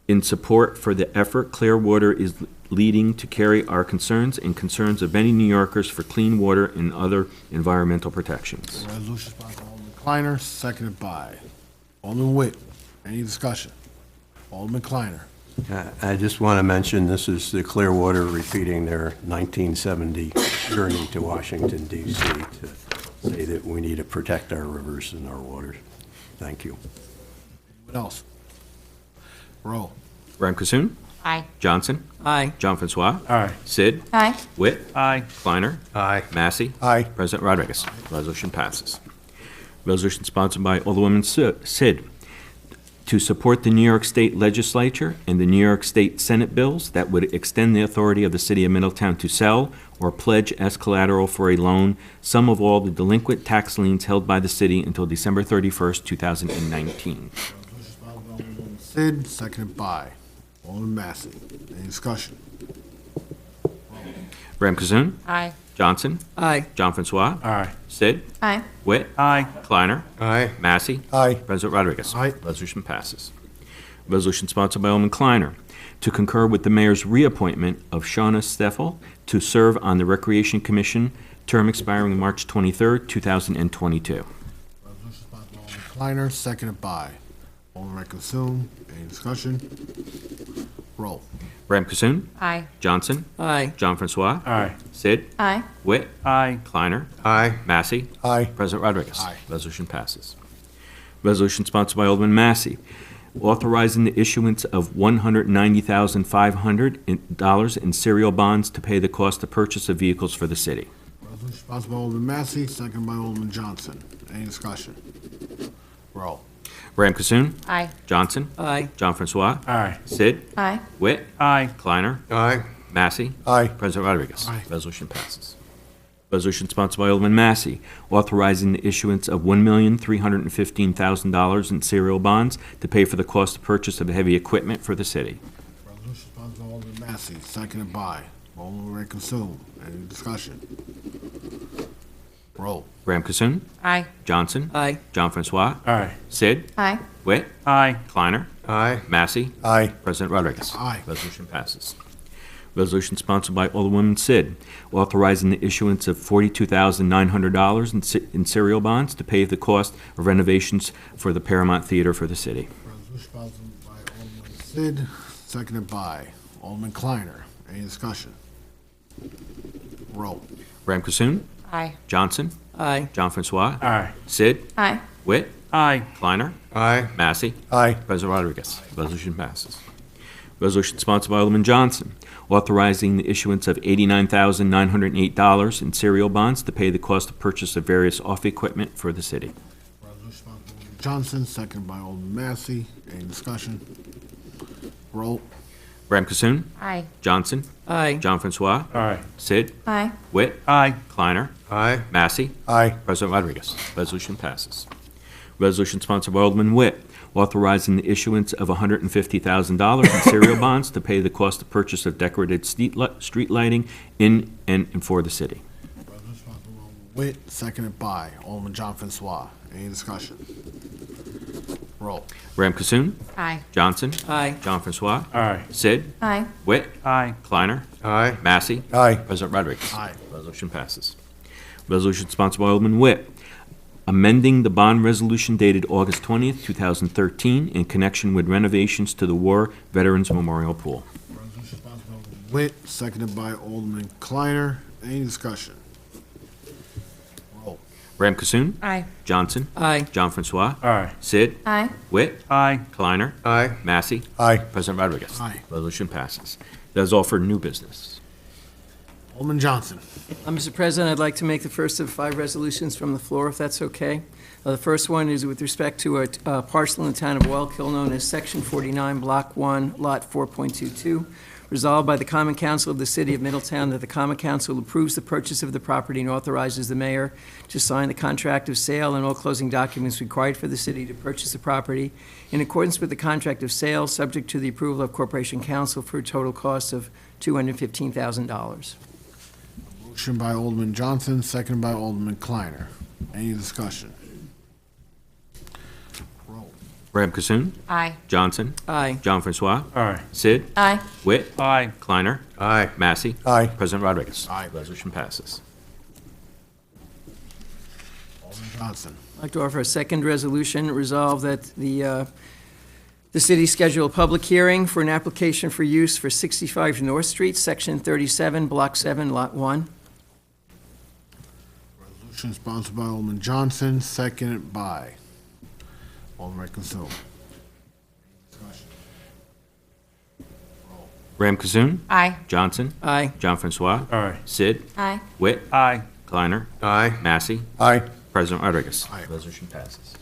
in support for the effort Clearwater is leading to carry our concerns and concerns of many New Yorkers for clean water and other environmental protections. Resolution sponsored by Alderman Kleiner, seconded by Alderman Witt. Any discussion? Alderman Kleiner. I just want to mention, this is the Clearwater repeating their 1970 journey to Washington DC to say that we need to protect our rivers and our waters. Thank you. What else? Roll. Ram Cassoon. Aye. Johnson. Aye. John Francois. Aye. Sid. Aye. Witt. Aye. Kleiner. Aye. Massey. Aye. President Rodriguez. Resolution passes. Resolution sponsored by Alderwoman Sid to support the New York State Legislature and the New York State Senate bills that would extend the authority of the City of Middletown to sell or pledge as collateral for a loan some of all the delinquent tax liens held by the city until December 31st, 2019. Resolution sponsored by Alderman Sid, seconded by Alderman Massey. Any discussion? Ram Kasoon. Aye. Johnson. Aye. John Francois. Aye. Sid. Aye. Witt. Aye. Kleiner. Aye. Massey. Aye. President Rodriguez. Aye. Resolution passes. Resolution sponsored by Alderman Kleiner to concur with the mayor's reappointment of Shauna Steffel to serve on the Recreation Commission, term expiring March 23rd, 2022. Resolution sponsored by Alderman Kleiner, seconded by Alderman Consoom. Any discussion? Roll. Ram Kasoon. Aye. Johnson. Aye. John Francois. Aye. Sid. Aye. Witt. Aye. Kleiner. Aye. Massey. Aye. President Rodriguez. Aye. Resolution passes. Resolution sponsored by Alderman Massey, authorizing the issuance of $190,500 in serial bonds to pay the cost of purchase of vehicles for the city. Resolution sponsored by Alderman Massey, seconded by Alderman Johnson. Any discussion? Roll. Ram Kasoon. Aye. Johnson. Aye. John Francois. Aye. Sid. Aye. Witt. Aye. Kleiner. Aye. Massey. Aye. President Rodriguez. Aye. Resolution passes. Resolution sponsored by Alderman Massey, authorizing the issuance of $1,315,000 in serial bonds to pay for the cost of purchase of heavy equipment for the city. Resolution sponsored by Alderman Massey, seconded by Alderman Consoom. Any discussion? Roll. Ram Kasoon. Aye. Johnson. Aye. John Francois. Aye. Sid. Aye. Witt. Aye. Kleiner. Aye. Massey. Aye. President Rodriguez. Aye. Resolution passes. Resolution sponsored by Alderwoman Sid, authorizing the issuance of $42,900 in serial bonds to pay the cost of renovations for the Paramount Theater for the city. Resolution sponsored by Alderman Sid, seconded by Alderman Kleiner. Any discussion? Roll. Ram Kasoon. Aye. Johnson. Aye. John Francois. Aye. Sid. Aye. Witt. Aye. Kleiner. Aye. Massey. Aye. President Rodriguez. Resolution passes. Resolution sponsored by Alderman Johnson, authorizing the issuance of $89,908 in serial bonds to pay the cost of purchase of various off-equipment for the city. Johnson, second by Alderman Massey. Any discussion? Roll. Graham Cassoon. Aye. Johnson. Aye. John Francois. Aye. Sid. Aye. Witt. Aye. Kleiner. Aye. Massey. Aye. President Rodriguez. Resolution passes. Resolution sponsored by Alderman Witt, authorizing the issuance of $150,000 in serial bonds to pay the cost of purchase of decorated street lighting in and for the city. Witt, seconded by Alderman John Francois. Any discussion? Roll. Graham Cassoon. Aye. Johnson. Aye. John Francois. Aye. Sid. Aye. Witt. Aye. Kleiner. Aye. Massey. Aye. President Rodriguez. Aye. Resolution passes. Resolution sponsored by Alderman Witt, amending the bond resolution dated August 20th, 2013, in connection with renovations to the War Veterans Memorial Pool. Witt, seconded by Alderman Kleiner. Any discussion? Roll. Graham Cassoon. Aye. Johnson. Aye. John Francois. Aye. Sid. Aye. Witt. Aye. Kleiner. Aye. Massey. Aye. President Rodriguez. Aye. Resolution passes. That is all for new business. Alderman Johnson. Mr. President, I'd like to make the first of 5 resolutions from the floor, if that's okay. The first one is with respect to a parcel in the town of Wallkill known as Section 49, Block 1, Lot 4.22. Resolved by the Common Council of the City of Middletown that the Common Council approves the purchase of the property and authorizes the mayor to sign the contract of sale and all closing documents required for the city to purchase the property in accordance with the contract of sale, subject to the approval of Corporation Council for a total cost of $215,000. Motion by Alderman Johnson, seconded by Alderman Kleiner. Any discussion? Roll. Graham Cassoon. Aye. Johnson. Aye. John Francois. Aye. Sid. Aye. Witt. Aye. Kleiner. Aye. Massey. Aye. President Rodriguez. Aye. Resolution passes. Alderman Johnson. I'd like to offer a second resolution, resolve that the city schedule a public hearing for an application for use for 65 North Street, Section 37, Block 7, Lot 1. Resolution sponsored by Alderman Johnson, seconded by Alderman Consume. Discussion. Roll. Graham Cassoon. Aye. Johnson. Aye. John Francois. Aye. Sid. Aye. Witt. Aye. Kleiner. Aye. Massey. Aye. President Rodriguez. Aye. Resolution passes.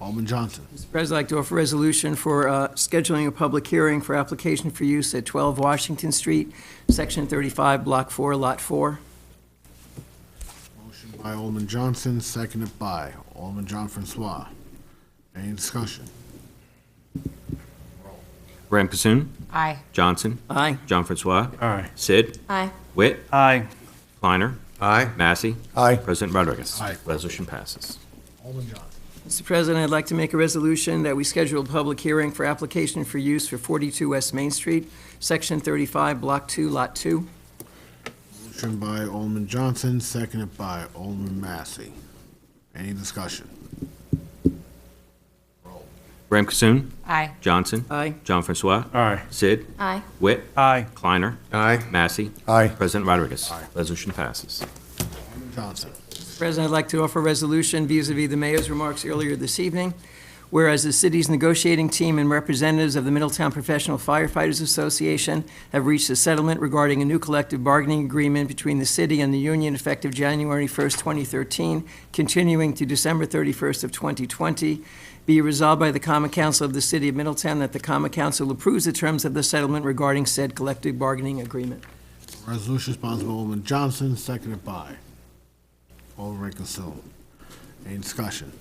Alderman Johnson. Mr. President, I'd like to offer a resolution for scheduling a public hearing for application for use at 12 Washington Street, Section 35, Block 4, Lot 4. Motion by Alderman Johnson, seconded by Alderman John Francois. Any discussion? Graham Cassoon. Aye. Johnson. Aye. John Francois. Aye. Sid. Aye. Witt. Aye. Kleiner. Aye. Massey. Aye. President Rodriguez. Aye. Resolution passes. Alderman Johnson. Mr. President, I'd like to make a resolution that we schedule a public hearing for application for use for 42 West Main Street, Section 35, Block 2, Lot 2. Motion by Alderman Johnson, seconded by Alderman Massey. Any discussion? Graham Cassoon. Aye. Johnson. Aye. John Francois. Aye. Sid. Aye. Witt. Aye. Kleiner. Aye. Massey. Aye. President Rodriguez. Aye. Resolution passes. Alderman Johnson. Mr. President, I'd like to offer a resolution vis-à-vis the mayor's remarks earlier this evening. Whereas the city's negotiating team and representatives of the Middletown Professional Firefighters Association have reached a settlement regarding a new collective bargaining agreement between the city and the union effective January 1st, 2013, continuing to December 31st of 2020. Be resolved by the Common Council of the City of Middletown that the Common Council approves the terms of the settlement regarding said collective bargaining agreement. Resolution sponsored by Alderman Johnson, seconded by Alderman Consume. Any discussion?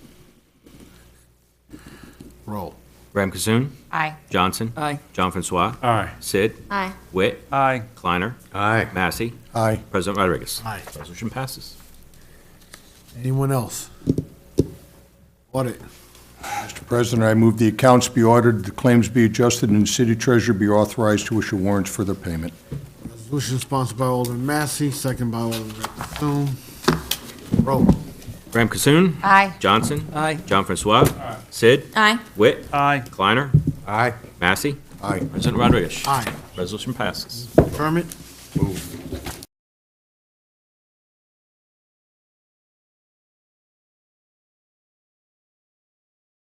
Roll. Graham Cassoon. Aye. Johnson. Aye. John Francois. Aye. Sid. Aye. Witt. Aye. Kleiner. Aye. Massey. Aye. President Rodriguez. Aye. Resolution passes. Anyone else? Audit. Mr. President, I move the accounts be audited, the claims be adjusted, and the city treasurer be authorized to issue warrants for their payment. Resolution sponsored by Alderman Massey, seconded by Alderman Consume. Roll. Graham Cassoon. Aye. Johnson. Aye. John Francois. Sid. Aye. Witt. Aye. Kleiner. Aye. Massey. Aye. President Rodriguez. Aye. Resolution passes. Permit. Move.